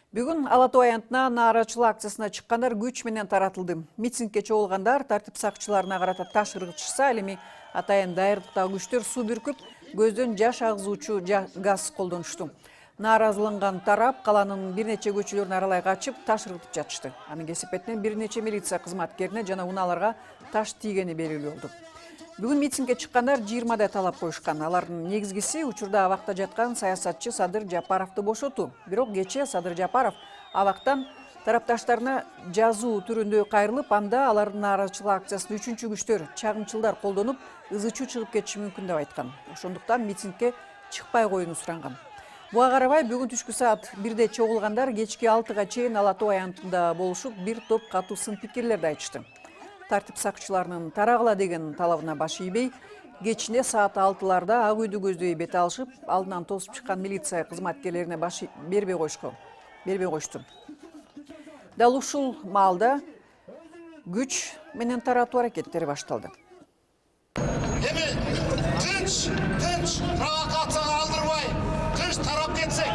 Бүгін Алатау аянтына нааразычылык акциясына чыккандар күч менен таратылды. Митингке чогулгандар тартип сакчыларына карата таш ыргытышса, ал эми атайын дайырдыктагы күчтөр суу бүркүп, көздөн жаш агызуучу газ колдонушту. Нааразыланган тарап каланын бир нече көчөлөрүн аралай качып, таш ыргытып жатышты. Анын кесепетинен бир нече милиция кызматкерине жана унааларга таш тийгени белгилүү болду. Бүгүн митингке чыккандар 20 талап коюшкан. Алардын негизгиси учурда абакта жаткан саясатчы Садыр Жапаровду бошотуу. Бирок кечээ Садыр Жапаров абактан тарапташтарына жазуу түрүндө кайрылып, анда алардын нааразычылык акциясын 3-чү күчтөр чагымчылдар колдонуп, ызычуу чыгып кетиши мүмкүн деп айткан. Ошондуктан митингке чыкпай коюуну суранган. Буга карабай бүгүн түшкү саат 1-де чогулгандар кечки 6-га чейин Алатау аянтында болушуп, бир топ катуу сын пикирлерди айтышты. Тартип сакчыларынын тарагыла деген талабына баш ийбей, кечинде саат 6-ларда ак үйдү көздөй бет алышып, алдынан тосуп чыккан милиция кызматкерлерине баш бербей коюшту. Дал ушул маалда күч менен таратуу аракеттери башталды. Эми тынч, провокацияга алдырбай, тынч тарап кетсек.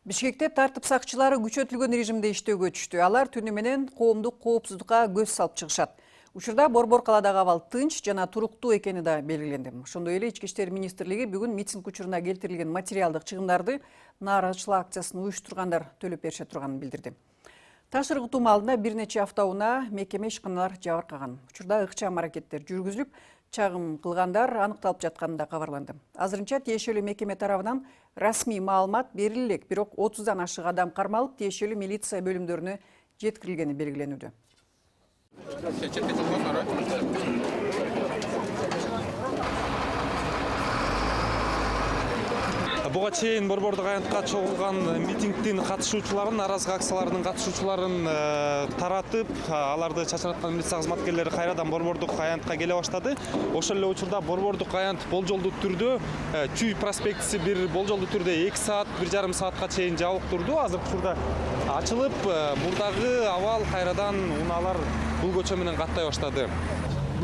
Бишкекте тартип сакчылары күчөтүлгөн режимде иштөөгө түштү. Алар түнү менен коомдук коопсуздукка көз салып чыгышат. Учурда Борбор каладагы абал тынч жана туруктуу экени да белгиленди. Ошондой эле Ички иштер министрлиги бүгүн митинг учуруна келтирилген материалдык чыгымдарды нааразычылык акциясын уюштургандар төлөп берише турганын билдирди. Таш ыргытуу маалында бир нече автоунаа мекеме ишканалар жабыркаган. Учурда ыкчам аракеттер жүргүзүлүп, чагым кылгандар аныкталып жатканы да кабарланды. Азырынча тиешелүү мекеме тарабынан расмий маалымат бериле элек, бирок 30дан ашык адам кармалып, тиешелүү милиция бөлүмдөрүнө жеткирилгени белгиленүүдө. Буга чейин Борбордук аянтка чогулган митингдин катышуучуларын, нааразылык акцияларынын катышуучуларын таратып, аларды чачыраткан милиция кызматкерлери кайрадан Борбордук аянтка келе баштады. Ошол эле учурда Борбордук аянт болжолдуу түрдө Чүй проспектиси бир болжолдуу түрдө 2 саат, 1,5 саатка чейин жабык турду. Азыр учурда ачылып, мурдагы абал кайрадан унаалар бул көчө менен каттай баштады.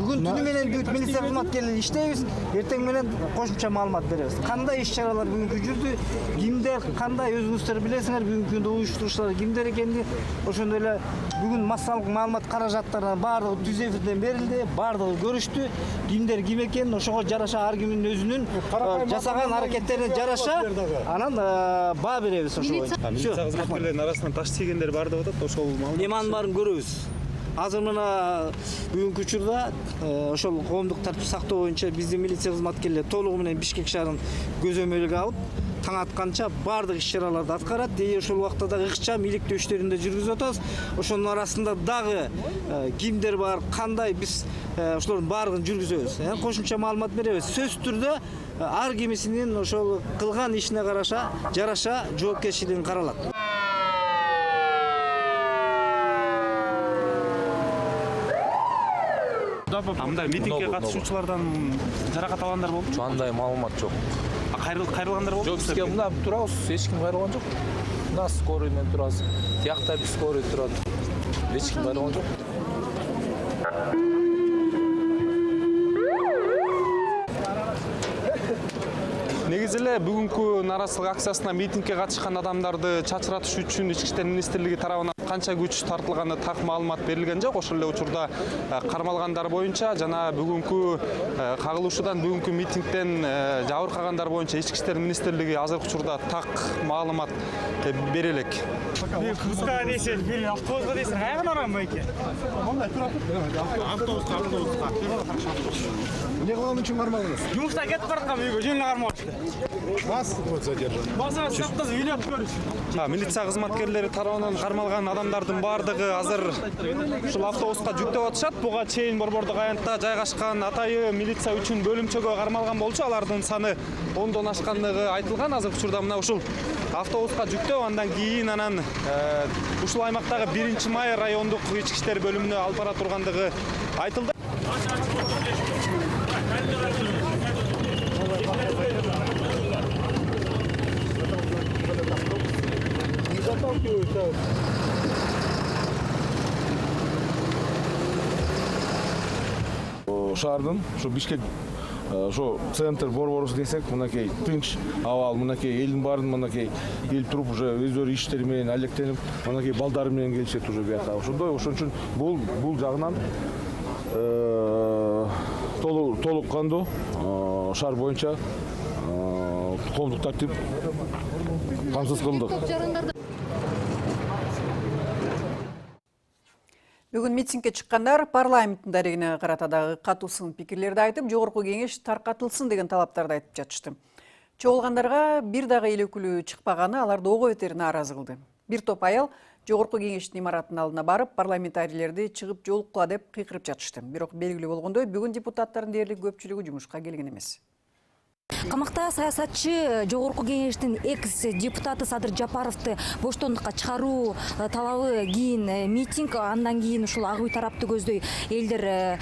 Бүгүн түнү менен бүт милиция кызматкерлери иштейбиз, эртең менен кошумча маалымат беребиз. Кандай иш-чаралар бүгүнкү жүрдү, кимдер, кандай өзүңүздөр билесиңер бүгүнкү күндө уюштуруучулар кимдер экенин, ошондой эле бүгүн массалык маалымат каражаттарынын баардыгы түз эфирден берилди, баардыгы көрүштү, кимдер ким экенин, ошого жараша ар кимдин өзүнүн жасаган аракеттерине жараша анан баа беребиз ошого. Милиция кызматкерлеринин арасынан таш тийгендер бар деп атат, ошол маалымат. Эманын баарын көрөбүз. Азыр мына бүгүнкү учурда ошол коомдук тартип сактоо боюнча биздин милиция кызматкерлери толугу менен Бишкек шаарын көзөмөлгө алып, таң атканча баардык иш-чараларды аткарат. Ошол убакта дагы ыкчам иликтөө иштерин да жүргүзүп атабыз. Ошонун арасында дагы кимдер бар, кандай биз ошолордун баардыгын жүргүзөбүз. Кошумча маалымат беребиз. Сөзсүз түрдө ар кимисинин ошол кылган ишине жараша жоопкерчилигин каралат. Мындай митингге катышуучулардан жаракат алгандар болду? Андай маалымат жок. Кайрылгандар болду? Жок, бизге мына турабыз, эч ким кайрылган жок. Мына скорый менен турабыз. Тиякта биз скорый турат. Эч ким кайрылган жок. Негизи эле бүгүнкү наразылык акциясына митингге катышкан адамдарды чачыратыш үчүн Ички иштер министрлиги тарабынан канча күч тартылганы так маалымат берилген жок. Ошол эле учурда кармалгандар боюнча жана бүгүнкү кагылышуудан бүгүнкү митингден жабыркагандар боюнча Ички иштер министрлиги азыркы учурда так маалымат бере элек. Кызга дейсиз, бир автобуска дейсиз, кайган барам байке? Автобуска. Не главный чем нормально? Жумушта кетип бараткан үйгө, жөн эле кармалышты. Вас вот задержан. Базар саптаз үйлөп көрүш. Милиция кызматкерлери тарабынан кармалган адамдардын баардыгы азыр ушул автобуска жүктөп атышат. Буга чейин Борбордук аянтта жайгашкан атайы милиция үчүн бөлүмчөгө кармалган болчу. Алардын саны 10дон ашкандыгы айтылган. Азыркы учурда мына ушул автобуска жүктөп, андан кийин анан ушул аймактагы 1-Май райондук ички иштер бөлүмүнө алып бара тургандыгы айтылды. Шаардын ушу Бишкек ошо центр борборубуз десек, мынакей тынч абал, мынакей элдин баарын мынакей келип туруп уже өздөрү иштери менен алектенип, мынакей балдары менен келишет уже бияка. Ошондой, ошон үчүн бул жагынан толук кандуу шаар боюнча коомдук тартип камсыз кылдык. Бүгүн митингге чыккандар парламенттин дарегине карата дагы катуу сын пикирлерди айтып, жогорку кеңеш таркатылсын деген талаптарды айтып жатышты. Чогулгандарга бир дагы эл өкүлү чыкпаганы аларды ого бетер нааразы кылды. Бир топ аял жогорку кеңештин имаратынын алдына барып, парламентарийлерди чыгып жолуккула деп кыйкырып жатышты. Бирок белгилүү болгондой, бүгүн депутаттардын дээрлик көпчүлүгү жумушка келген эмес. Камакта саясатчы жогорку кеңештин экс-депутаты Садыр Жапаровду боштондукка чыгаруу талабы кийин митинг, андан кийин ушул ак үй тарапты көздөй элдер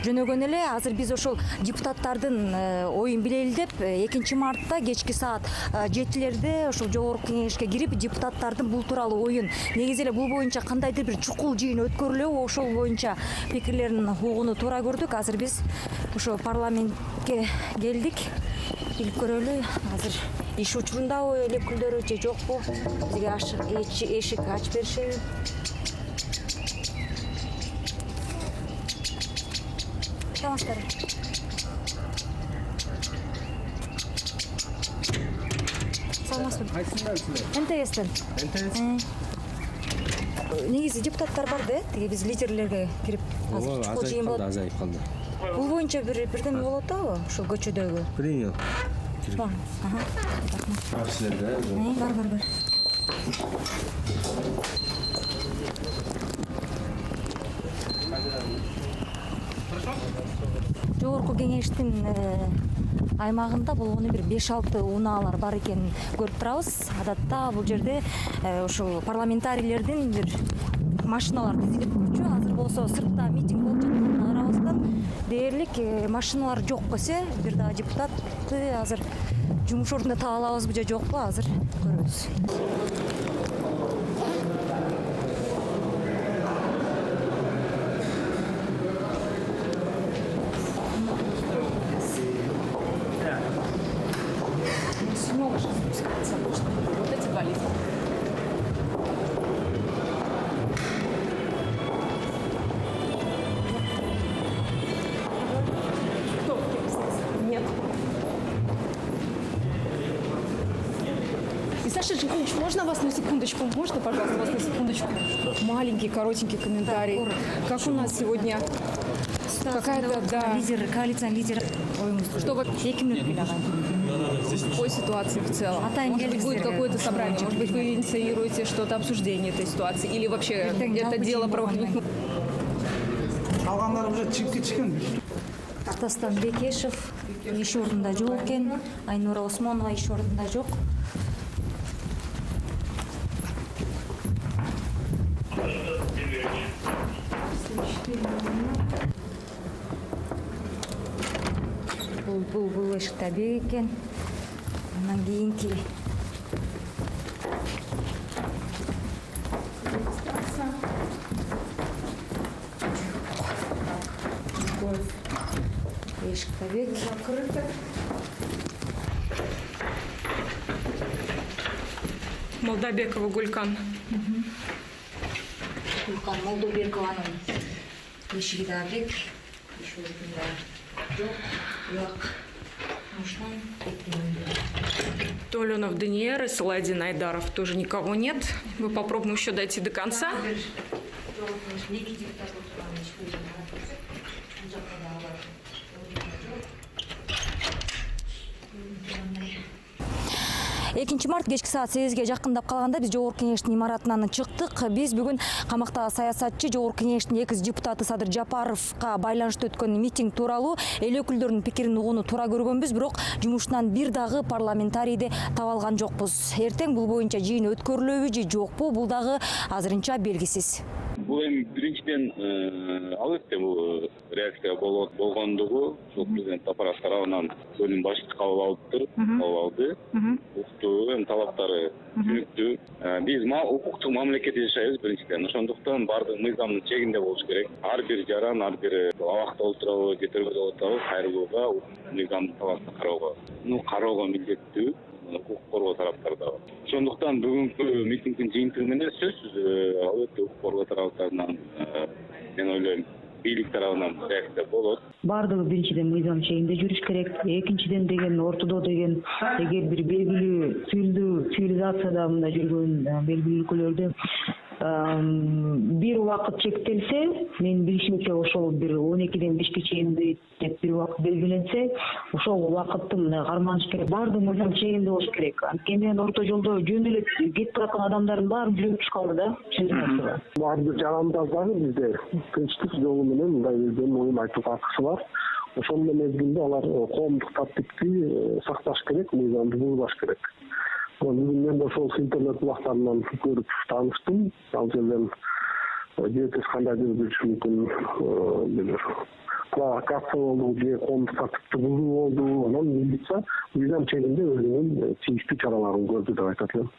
жөнөгөн эле. Азыр биз ошол депутаттардын оюн билели деп 2-мартта кечки саат 7-лерде ошол жогорку кеңешке кирип, депутаттардын бул тууралуу оюн, негизи эле бул боюнча кандайдыр бир чукул жыйын өткөрүлөбү, ошол боюнча пикирлерин угууну туура көрдүк. Азыр биз ошо парламентке келдик. Билип көрөлү, азыр иш учурундабы эл өкүлдөрү же жокпу? Бизге эшик ачып беришеби? Саламатсыздар. Саламатсызбы? НТСтен. Негизи депутаттар бар да, тиги биз лидерлерге кирип азыр чукул жыйын болот. Азайып калды. Бул боюнча бирдеме болот атабы? Ошол көчөдөгү. Принял. Бар силерде? Бар. Жогорку кеңештин аймагында болгону бир 5-6 унаалар бар экенин көрүп турабыз. Адатта бул жерде ошол парламентарийлердин бир машиналар тизилип турчу. Азыр болсо сыртта митинг болуп жатканына карабастан дээрлик машиналар жок болсо, бир дагы депутатты азыр жумуш ордунда таба алабызбы же жокпу, азыр көрөбүз. Маша Джихович, можно вас на секундочку? Можно, пожалуйста, вас на секундочку? Маленький, коротенький комментарий. Как у нас сегодня какая-то, да... Лидер, коалиция лидер. Что вот 2 минут билаған. по ситуации в целом? Может быть, будет какое-то собрание? Может быть, вы инициируете что-то, обсуждение этой ситуации? Или вообще это дело правоохранительных? Дастан Бекешев иш ордунда жок экен, Айнура Осмонова иш ордунда жок. Бул Эшиктабек экен. Андан кийинки Эшиктабек. Молдабекова Гулькан. Гулкан Молдобекованын эшиги да бек, иш ордунда жок. Бирок ушунан Толенов Даниэр и Саладин Айдаров. Тоже никого нет. Мы попробуем еще дойти до конца. Экинчи март кечки саат 8-ге жакындап калганда биз Жогорку Кеңештин имаратынан чыктык. Биз бүгүн камактагы саясатчы Жогорку Кеңештин экс депутаты Садыр Жапаровга байланыштуу өткөн митинг тууралуу эл өкүлдөрүнүн пикирин угууну туура көргөнбүз, бирок жумушунан бир дагы парламентарийди таба алган жокпуз. Эртең бул боюнча жыйын өткөрүлөбү же жокпу, бул дагы азырынча белгисиз. Бул эми биринчиден албетте бул реакция болгондугу ушул президент аппарат тарабынан бөлүм башчысы кабыл алды. Укуктуу эми талаптары түшүнүктүү. Биз укуктук мамлекетте жашайбыз биринчиден. Ошондуктан баардык мыйзамдын чегинде болуш керек. Ар бир жаран, ар бир абакта отурабы, же төргөдө отурабы кайрылууга, мыйзамдын талаптын кароого милдеттүү. Укук коргоо тараптары да бар. Ошондуктан бүгүнкү митингдин жыйынтыгы менен сөзсүз албетте укук коргоо тараптарынан мен ойлойм бийлик тарабынан реакция болот. Бардыгы биринчиден мыйзам чегинде жүрүш керек. Экинчиден деген ортодо деген эгер бир белгилүү цивилизацияда мында жүргөн белгилүү өлкөлөрдө бир убакыт чектелсе, мен билишимче ошол бир 12-ден 5-ке чейин деп бир убакыт белгиленсе, ошол убакытты карманыш керек. Бардык мыйзам чегинде болуш керек. Анткени орто жолдо жөн эле кетип бараткан адамдардын баары жүрүп калды да. Ар бир жарандардагы бизде тынчтык жолу менен мындай өздөрүнүн оюн айтууга акысы бар. Ошол мезгилде алар коомдук тартипти сакташ керек, мыйзамды бузбаш керек. Бүгүн мен ошол интернет булактарынан көрүп тааныштым. Ал жерден жетиш кандай жүрүш мүмкүн бир провокация болду, же коомдук тартипти бузуу болду. Анан милиция мыйзам чегинде өзүнүн тийиштүү чараларын көрдү деп айтат элем.